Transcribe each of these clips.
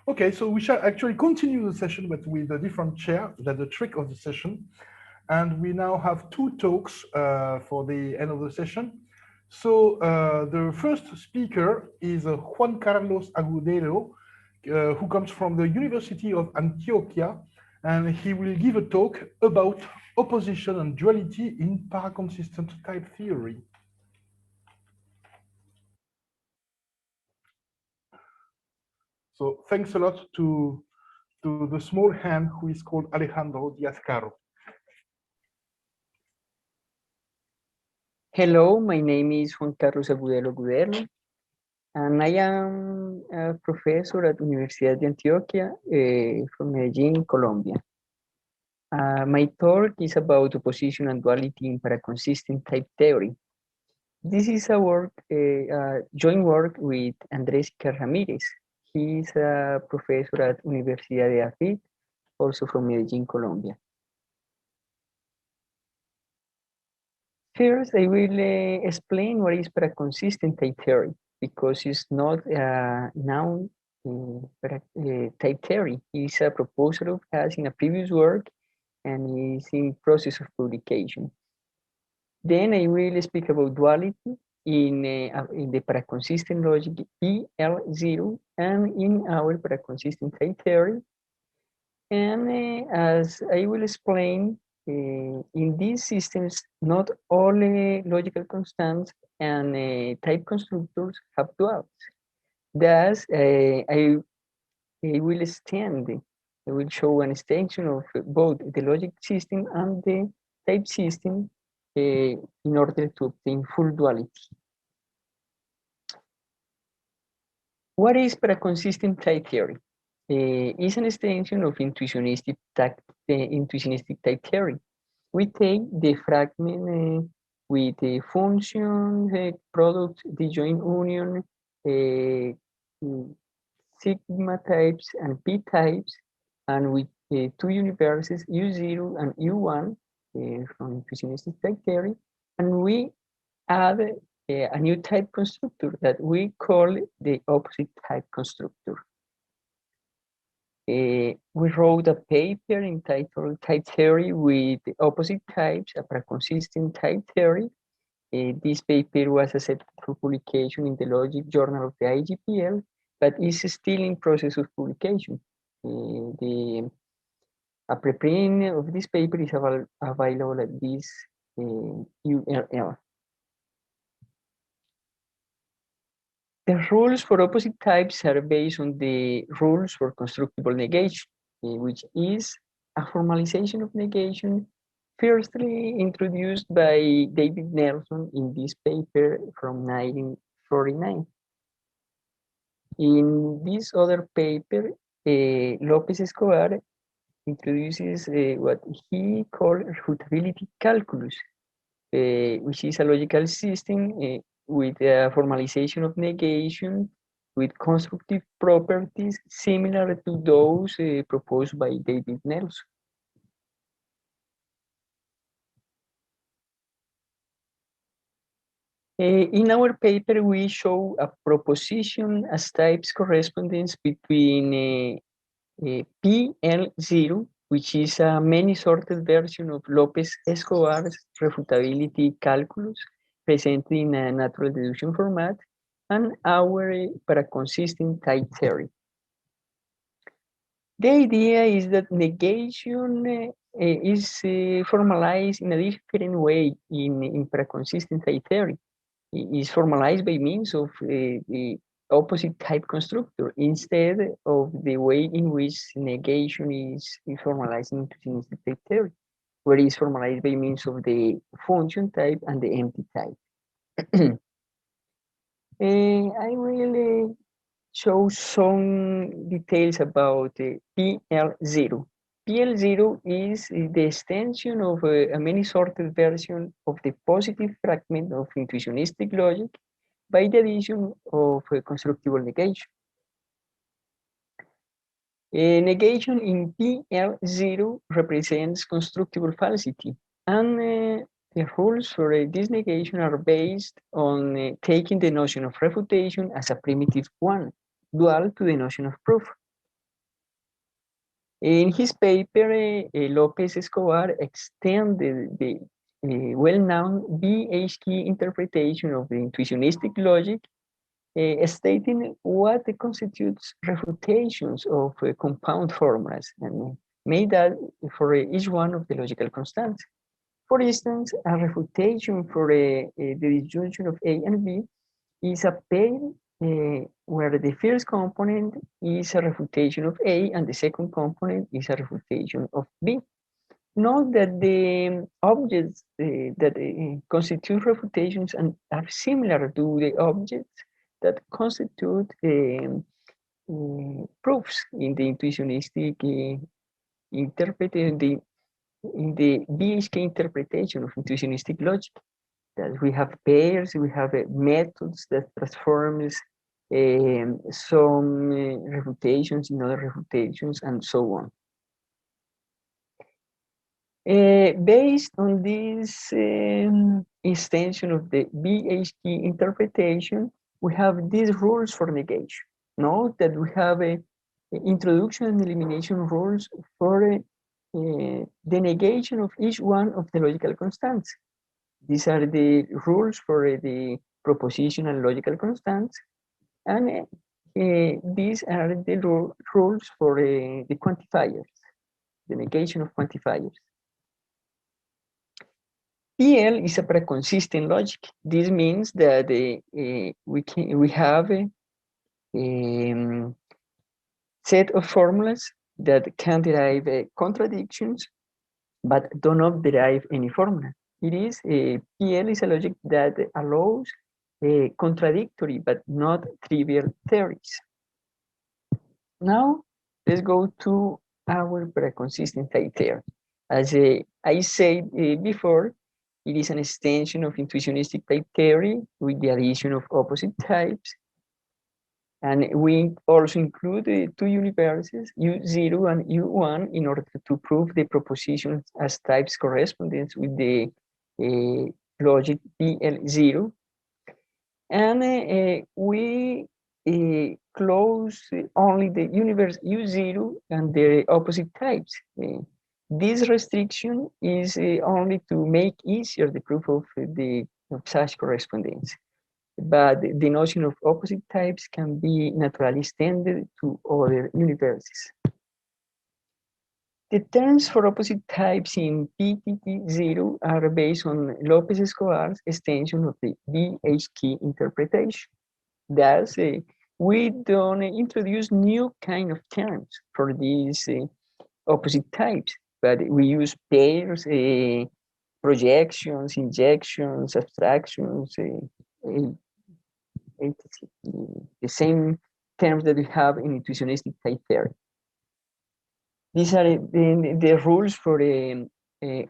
Okay, so we shall actually continue the session, but with a different chair. That's the trick of the session. And we now have two talks for the end of the session. So the first speaker is Juan Carlos Agudelo, who comes from the University of Antioquia, and he will give a talk about opposition and duality in paraconsistent type theory. So thanks a lot to the small hand who is called Alejandro Diaz-Caro. Hello, my name is Juan Carlos Agudelo-Agudelo, and I am a professor at Universidad de Antioquia from Medellin, Colombia. My talk is about opposition and duality in paraconsistent type theory. This is a work, joint work with Andrés Sicard-Ramírez. He is a professor at Universidad, also from Medellin, Colombia. First, I will explain what is paraconsistent type theory, because it's not a noun type theory. It's a proposal of us in a previous work and is in process of publication. Then I will speak about duality in the paraconsistent logic PL0 and in our paraconsistent type theory. And as I will explain, in these systems, not all logical constants and type constructors have duals. Thus, I will I will show an extension of both the logic system and the type system in order to obtain full duality. What is paraconsistent type theory? Is an extension of intuitionistic type theory. We take the fragment with the function, product, disjoint union, sigma types and p types, and with two universes U0 and U1 from intuitionistic type theory, and we add a new type constructor that we call the opposite type constructor. We wrote a paper entitled Type Theory with the Opposite Types, a paraconsistent type theory. This paper was accepted for publication in the Logic Journal of the IGPL, but is still in process of publication. A preprint of this paper is available at this URL. The rules for opposite types are based on the rules for constructible negation, which is a formalization of negation firstly introduced by David Nelson in this paper from 1949. In this other paper, López-Escobar introduces what he called refutability calculus, which is a logical system with a formalization of negation with constructive properties similar to those proposed by David Nelson. In our paper, we show a proposition as types correspondence between PL0, which is a many-sorted version of López-Escobar's refutability calculus, presented in a natural deduction format, and our paraconsistent type theory. The idea is that negation is formalized in a different way in paraconsistent type theory. It is formalized by means of the opposite type constructor instead of the way in which negation is formalized in intuitionistic type theory, where it is formalized by means of the function type and the empty type. I will show some details about PL0. PL0 is the extension of a many-sorted version of the positive fragment of intuitionistic logic by the addition of constructible negation. Negation in PL0 represents constructible falsity, and the rules for this negation are based on taking the notion of refutation as a primitive one, dual to the notion of proof. In his paper, López-Escobar extended the well-known BHK interpretation of the intuitionistic logic, stating what constitutes refutations of compound formulas, and made that for each one of the logical constants. For instance, a refutation for the disjunction of A and B is a pair where the first component is a refutation of A and the second component is a refutation of B. Note that the objects that constitute refutations and are similar to the objects that constitute proofs in the intuitionistic interpretation, in the BHK interpretation of intuitionistic logic. That we have pairs, we have methods that transforms some refutations in other refutations, and so on. Based on this extension of the BHK interpretation, we have these rules for negation. Note that we have a introduction and elimination rules for the negation of each one of the logical constants. These are the rules for the propositional logical constants, and these are the rules for the quantifiers, the negation of quantifiers. PL is a paraconsistent logic. This means that we have a set of formulas that can derive contradictions, but do not derive any formula. It is PL is a logic that allows contradictory but not trivial theories. Now let's go to our paraconsistent type theory. As I said before, it is an extension of intuitionistic type theory with the addition of opposite types. And we also include two universes, U0 and U1, in order to prove the propositions as types correspondence with the logic PL0. And we close only the universe U0 and the opposite types. This restriction is only to make easier the proof of such correspondence. But the notion of opposite types can be naturally extended to other universes. The terms for opposite types in PTT0 are based on López-Escobar's extension of the BHK interpretation. Thus, we don't introduce new kind of terms for these opposite types, but we use pairs, projections, injections, abstractions, the same terms that we have in intuitionistic type theory. These are the rules for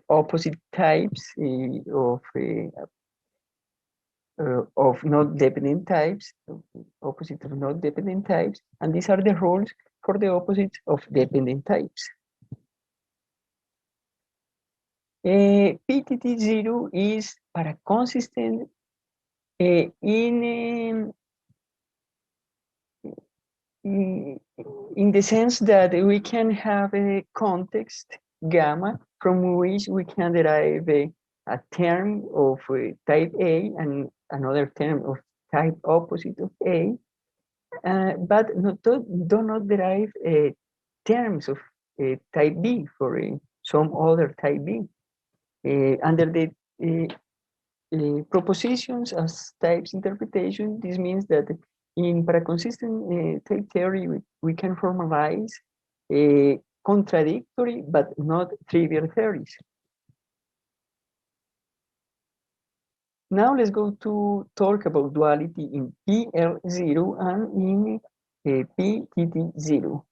opposite types of not dependent types, opposite of not dependent types, and these are the rules for the opposites of dependent types. PTT0 is paraconsistent in the sense that we can have a context gamma from which we can derive a term of type A and another term of type opposite of A, but do not derive terms of type B for some other type B. Under the propositions as types interpretation, this means that in paraconsistent type theory, we can formalize contradictory but not trivial theories. Now let's go to talk about duality in PL0 and in PTT0.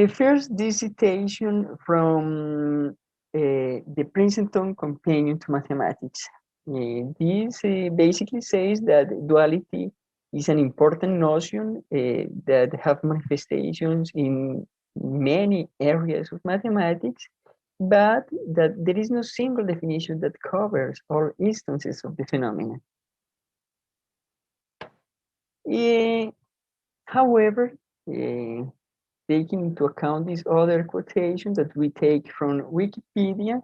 First, this citation from the Princeton Companion to Mathematics. This basically says that duality is an important notion that have manifestations in many areas of mathematics, but that there is no single definition that covers all instances of the phenomenon. However, taking into account these other quotations that we take from Wikipedia,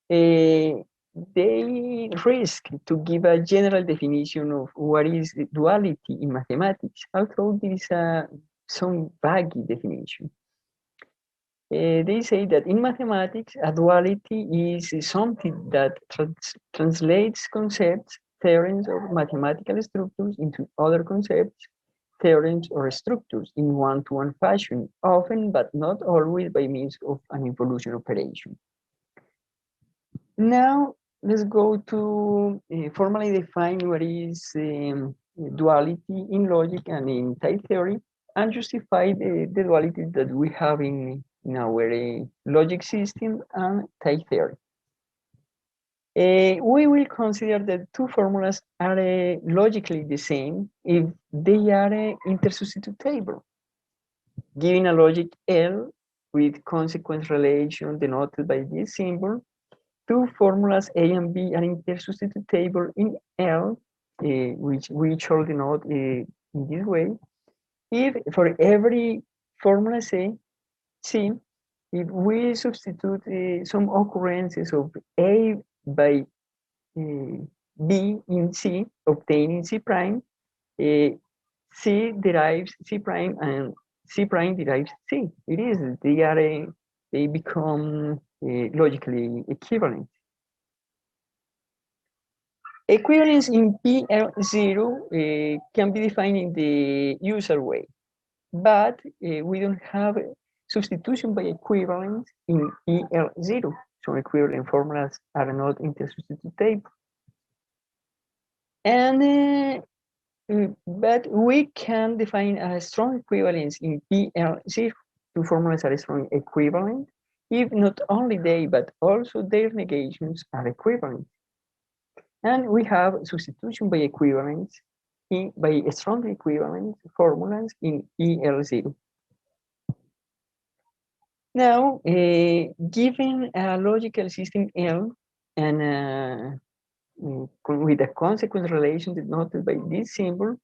they risk to give a general definition of what is duality in mathematics, although there is some vague definition. They say that in mathematics, a duality is something that translates concepts, theorems, or mathematical structures into other concepts, theorems, or structures in one-to-one fashion, often but not always by means of an involution operation. Now, let's go to formally define what is duality in logic and in type theory, and justify the duality that we have in our logic system and type theory. We will consider that two formulas are logically the same if they are intersubstitutable. Given a logic L with consequence relation denoted by this symbol, two formulas A and B are intersubstitutable in L, which we shall denote in this way. If for every formula C, if we substitute some occurrences of A by B in C, obtaining C prime, C derives C prime and C prime derives C. It is, they become logically equivalent. Equivalence in PL0 can be defined in the usual way, but we don't have substitution by equivalence in PL0. So equivalent formulas are not intersubstitutable. And but we can define a strong equivalence in PL0. Two formulas are strong equivalent if not only they, but also their negations are equivalent. And we have substitution by equivalence by strong equivalent formulas in PL0. Now, given a logical system L and with a consequence relation denoted by this symbol,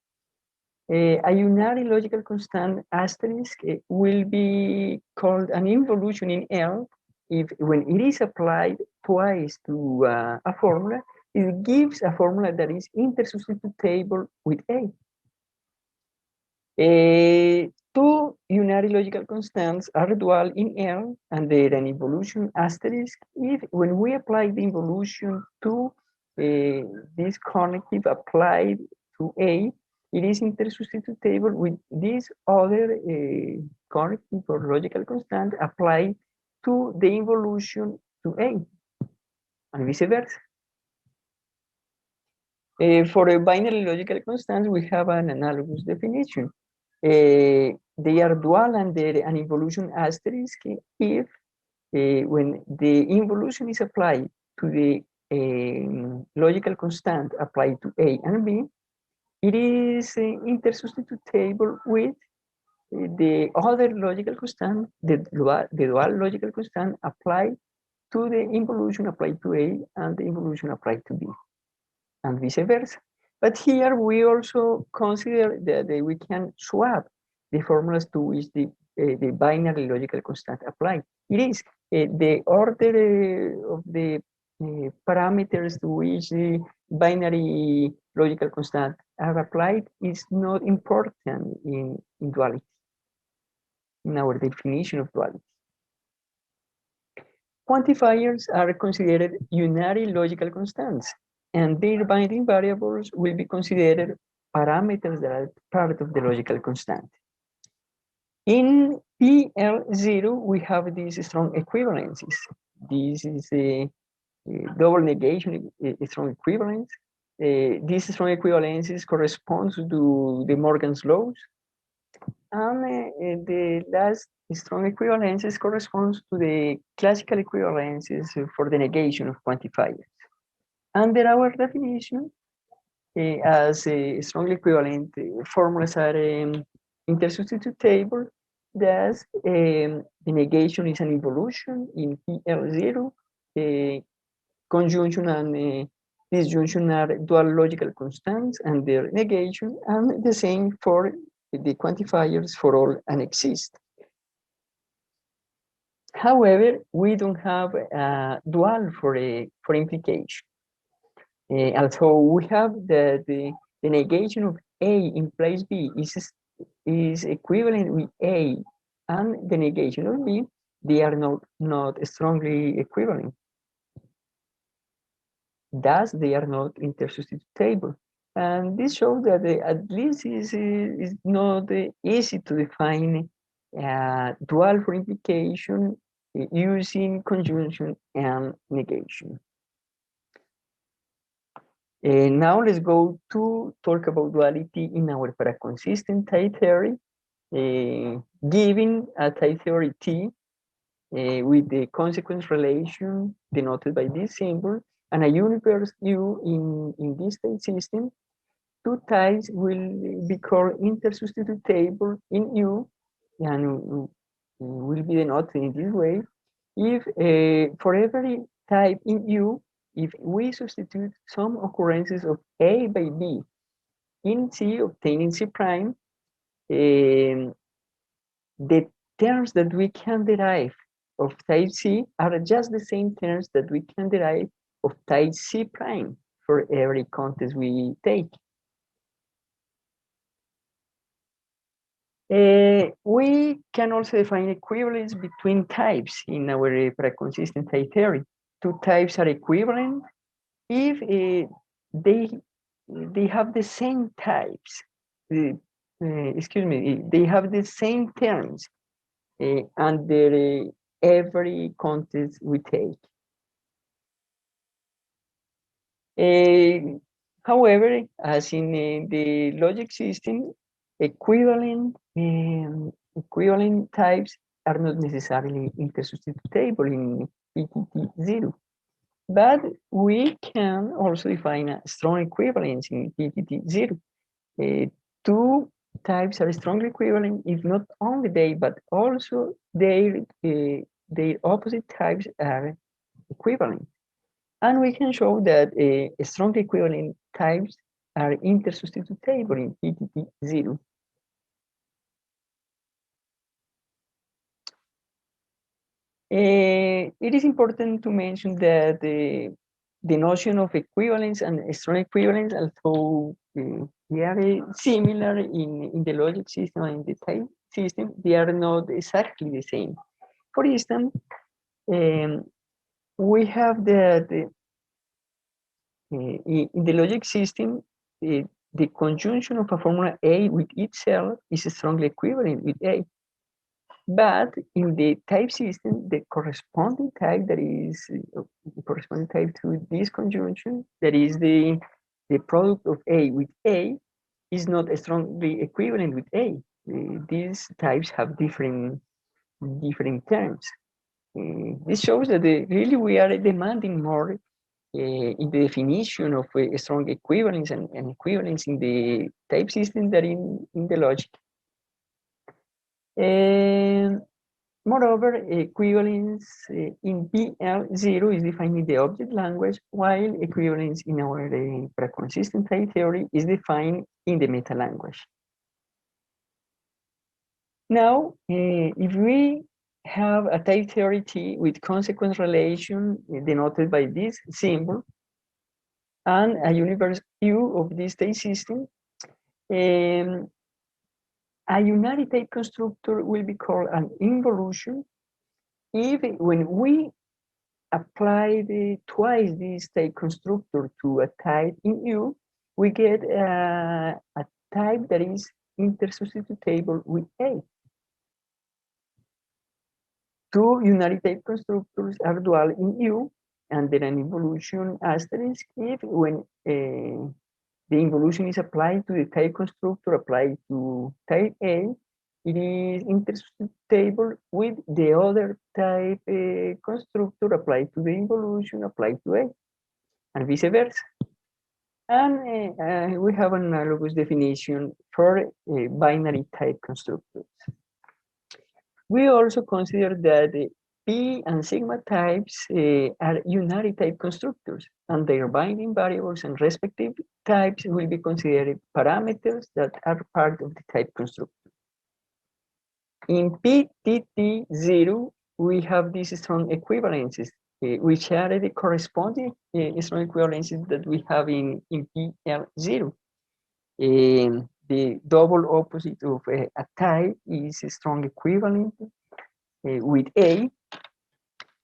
a unary logical constant asterisk will be called an involution in L if when it is applied twice to a formula, it gives a formula that is intersubstitutable with A. Two unary logical constants are dual in L and they're an involution asterisk if when we apply the involution to this connective applied to A, it is intersubstitutable with this other connective or logical constant applied to the involution to A, and vice versa. For a binary logical constants, we have an analogous definition. They are dual under an involution asterisk if when the involution is applied to the logical constant applied to A and B, it is intersubstitutable with the other logical constant, the dual logical constant applied to the involution applied to A and the involution applied to B, and vice versa. But here we also consider that we can swap the formulas to which the binary logical constant applied. It is the order of the parameters to which the binary logical constant are applied is not important in duality, in our definition of duality. Quantifiers are considered unary logical constants, and their binding variables will be considered parameters that are part of the logical constant. In PL0, we have these strong equivalences. This is a double negation, strong equivalence. These strong equivalences correspond to the Morgan's laws. And the last strong equivalences corresponds to the classical equivalences for the negation of quantifiers. Under our definition, as strongly equivalent formulas are intersubstitutable, thus the negation is an involution in PL0, conjunction and disjunction are dual logical constants and their negation, and the same for the quantifiers for all and exist. However, we don't have a dual for implication. Although we have the negation of A implies B is equivalent with A, and the negation of B, they are not strongly equivalent. Thus, they are not intersubstitutable. And this shows that at least is not easy to define dual for implication using conjunction and negation. Now let's go to talk about duality in our paraconsistent type theory, given a type theory T with the consequence relation denoted by this symbol, and a universe U in this type system. Two types will be called intersubstitutable in U, and will be denoted in this way. If for every type in U, if we substitute some occurrences of A by B in C, obtaining C prime, the terms that we can derive of type C are just the same terms that we can derive of type C prime for every context we take. We can also define equivalence between types in our paraconsistent type theory. Two types are equivalent if they have the same types. Excuse me, they have the same terms under every context we take. However, as in the logic system, equivalent types are not necessarily intersubstitutable in PTT0, but we can also define a strong equivalence in PTT0. Two types are strongly equivalent if not only they, but also their opposite types are equivalent. And we can show that strongly equivalent types are intersubstitutable in PTT0. It is important to mention that the notion of equivalence and strong equivalence, although they are similar in the logic system and in the type system, they are not exactly the same. For instance, we have in the logic system, the conjunction of a formula A with itself is strongly equivalent with A. But in the type system, the corresponding type that is the corresponding type to this conjunction, that is the product of A with A, is not strongly equivalent with A. These types have different terms. This shows that really we are demanding more in the definition of a strong equivalence and equivalence in the type system than in the logic. Moreover, equivalence in BL0 is defined in the object language, while equivalence in our paraconsistent type theory is defined in the meta language. Now, if we have a type theory T with consequence relation denoted by this symbol, and a universe U of this type system, a unary type constructor will be called an involution if when we apply twice this type constructor to a type in U, we get a type that is intersubstitutable with A. Two unary type constructors are dual in U, and then an involution asterisk if when the involution is applied to the type constructor applied to type A, it is intersubstitutable with the other type constructor applied to the involution applied to A, and vice versa. And we have an analogous definition for binary type constructors. We also consider that P and sigma types are unary type constructors, and their binding variables and respective types will be considered parameters that are part of the type constructor. In PTT0, we have these strong equivalences, which are the corresponding strong equivalences that we have in PL0. The double opposite of a type is a strong equivalent with A.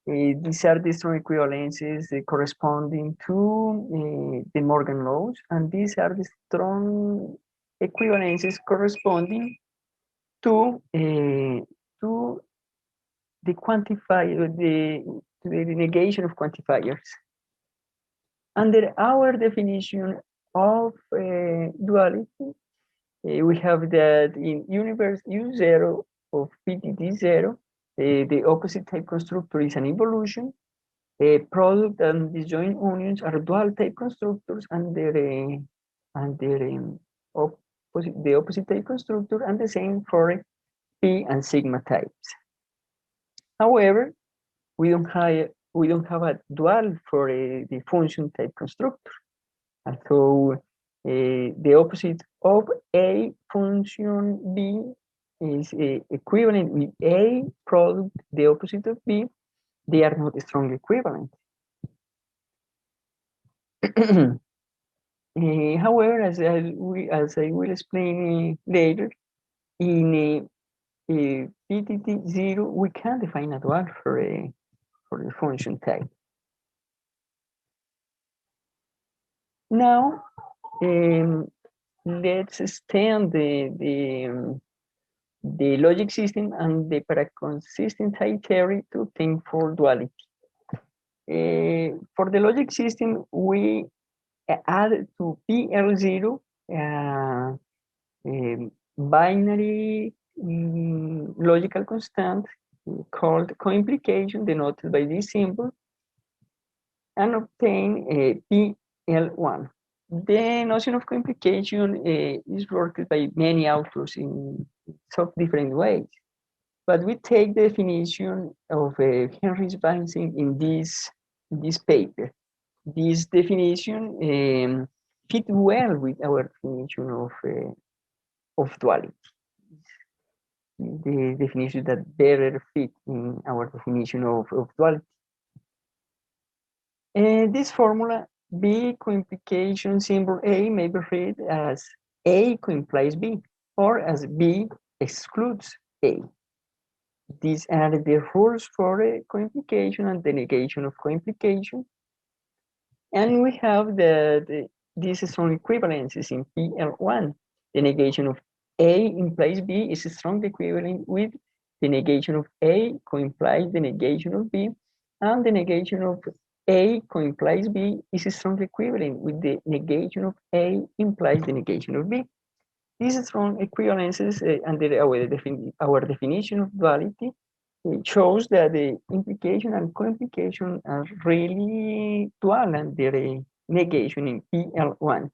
These are the strong equivalences corresponding to the Morgan laws, and these are the strong equivalences corresponding to the quantifier, the negation of quantifiers. Under our definition of duality, we have that in universe U0 of PTT0, the opposite type constructor is an evolution. Product and disjoint unions are dual type constructors, and the opposite type constructor, and the same for P and sigma types. However, we don't have a dual for the function type constructor, and so the opposite of A function B is equivalent with A product, the opposite of B. They are not strongly equivalent. However, as I will explain later, in PTT0, we can define a dual for the function type. Now, let's extend the logic system and the paraconsistent type theory to think for duality. For the logic system, we add to PL0 binary logical constant called coimplication, denoted by this symbol, and obtain PL1. The notion of coimplication is worked by many authors in some different ways, but we take the definition of Henry Svansing in this paper. This definition fit well with our definition of duality. The definition that better fit in our definition of duality. This formula, B coimplication symbol A, may be read as A coimplies B, or as B excludes A. These are the rules for coimplication and the negation of coimplication. And we have these strong equivalences in PL1. The negation of A implies B is strongly equivalent with the negation of A co-implies the negation of B, and the negation of A co-implies B is strongly equivalent with the negation of A implies the negation of B. These strong equivalences under our definition of duality shows that the implication and co-implication are really dual and their negation in PL1.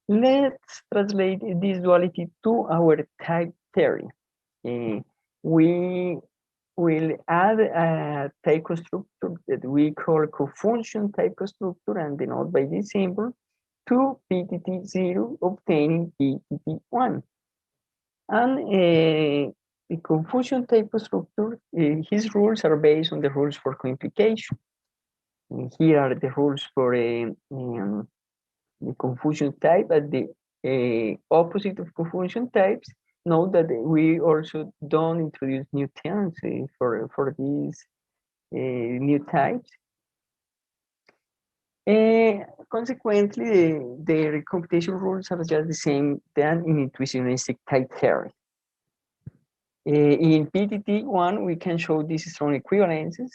Let's translate this duality to our type theory. We will add a type constructor that we call cofunction type constructor and denote by this symbol to PTT0, obtaining PTT1. And the confusion type constructor, his rules are based on the rules for coimplication. Here are the rules for the confusion type at the opposite of confusion types. Note that we also don't introduce new terms for these new types. Consequently, the computation rules are just the same than in intuitionistic type theory. In PTT1, we can show these strong equivalences.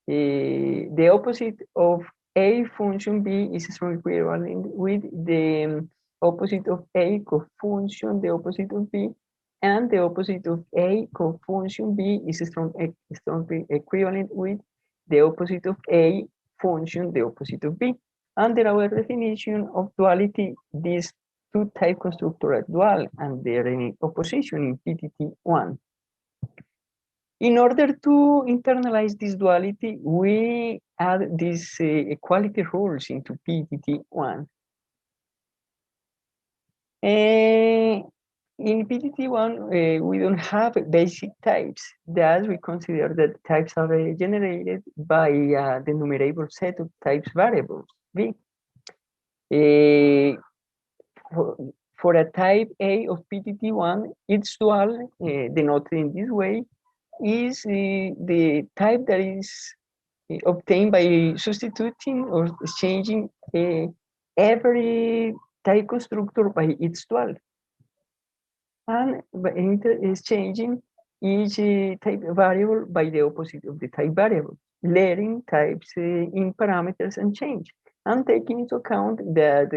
The opposite of A function B is strongly equivalent with the opposite of A cofunction, the opposite of B, and the opposite of A cofunction B is strongly equivalent with the opposite of A function, the opposite of B. Under our definition of duality, these two type constructor are dual and their opposition in PTT1. In order to internalize this duality, we add these equality rules into PTT1. In PTT1, we don't have basic types. Thus, we consider that types are generated by the numerable set of types variables, V. For a type A of PTT1, its dual, denoted in this way, is the type that is obtained by substituting or exchanging every type constructor by its dual, and by exchanging each type variable by the opposite of the type variable, letting types in parameters unchanged, and taking into account that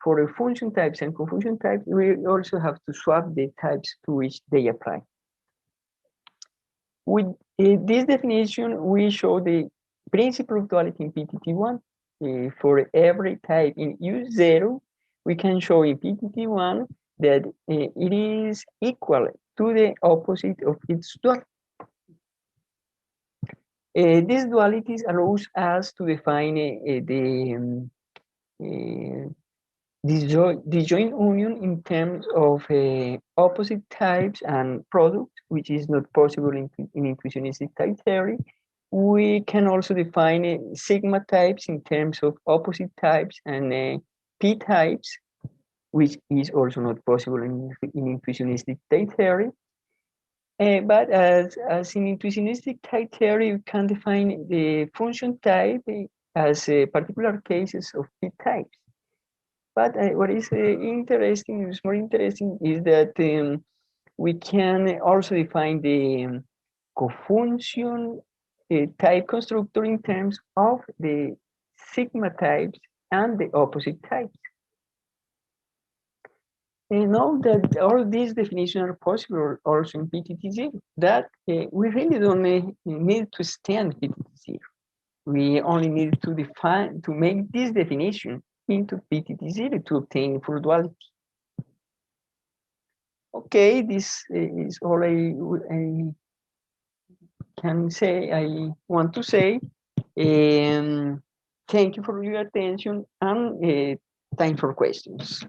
for the function types and confusion types, we also have to swap the types to which they apply. With this definition, we show the principle of duality in PTT1. For every type in U0, we can show in PTT1 that it is equal to the opposite of its dual. This duality allows us to define the joint union in terms of opposite types and products, which is not possible in intuitionistic type theory. We can also define sigma types in terms of opposite types and p types, which is also not possible in intuitionistic type theory. But as in intuitionistic type theory, we can define the function type as particular cases of p types. But what is interesting, is more interesting, is that we can also define the cofunction type constructor in terms of the sigma types and the opposite types. And know that all these definitions are possible also in PTT0, that we really don't need to extend PTT0. We only need to define, to make this definition into PTT0 to obtain full duality. Okay, this is all I can say, I want to say. Thank you for your attention, and time for questions.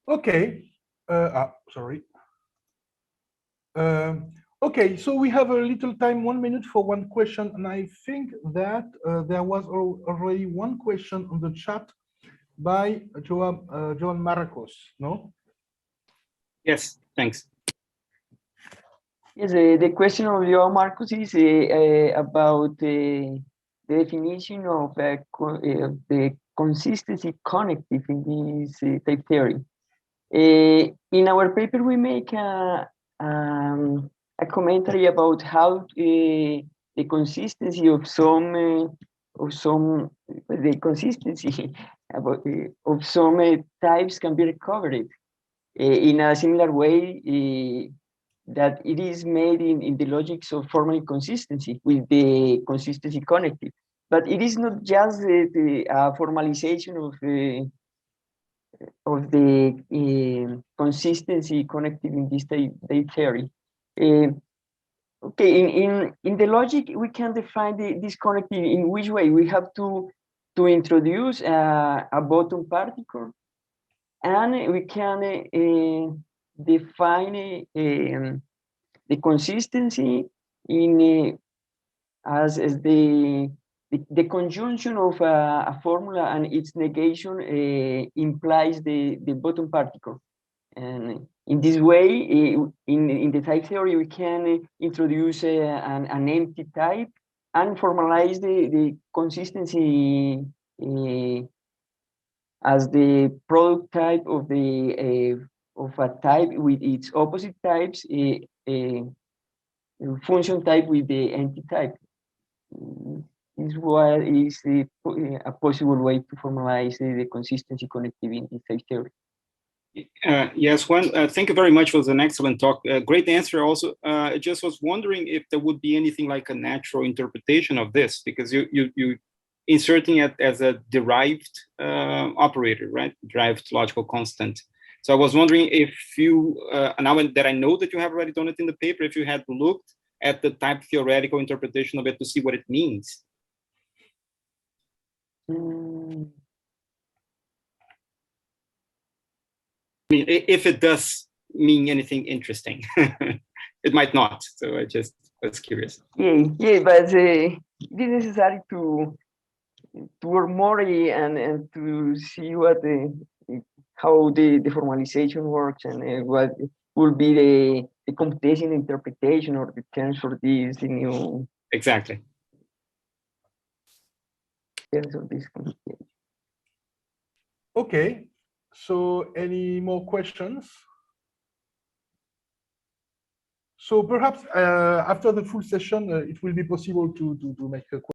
Okay. Sorry. Okay, so we have a little time, 1 minute for one question, and I think that there was already one question on the chat by Joan Marcos, no? Yes, thanks. Yes, the question of Joan Marcos is about the definition of the consistency connective in this type theory. In our paper, we make a commentary about how the consistency of some types can be recovered in a similar way that it is made in the logics of formal consistency with the consistency connective. But it is not just the formalization of the consistency connective in this type theory. Okay, in the logic, we can define this connective in which way? We have to introduce a bottom particle, and we can define the consistency in as the conjunction of a formula and its negation implies the bottom particle. And in this way, in the type theory, we can introduce an empty type and formalize the consistency as the product type of a type with its opposite types, function type with the empty type. is what is a possible way to formalize the consistency connectivity in state theory. Yes, Juan, thank you very much. It was an excellent talk. Great answer also. I just was wondering if there would be anything like a natural interpretation of this, because you inserting it as a derived operator, right? Derived logical constant. So I was wondering if you, now that I know that you have already done it in the paper, if you had looked at the type theoretical interpretation of it to see what it means. I mean, if it does mean anything interesting, it might not. So I just was curious. Yeah, but it is necessary to work more and to see what how the formalization works and what will be the computation interpretation or the terms for this new. Exactly. Terms of this computation. Okay. So any more questions? So perhaps after the full session, it will be possible to make a question.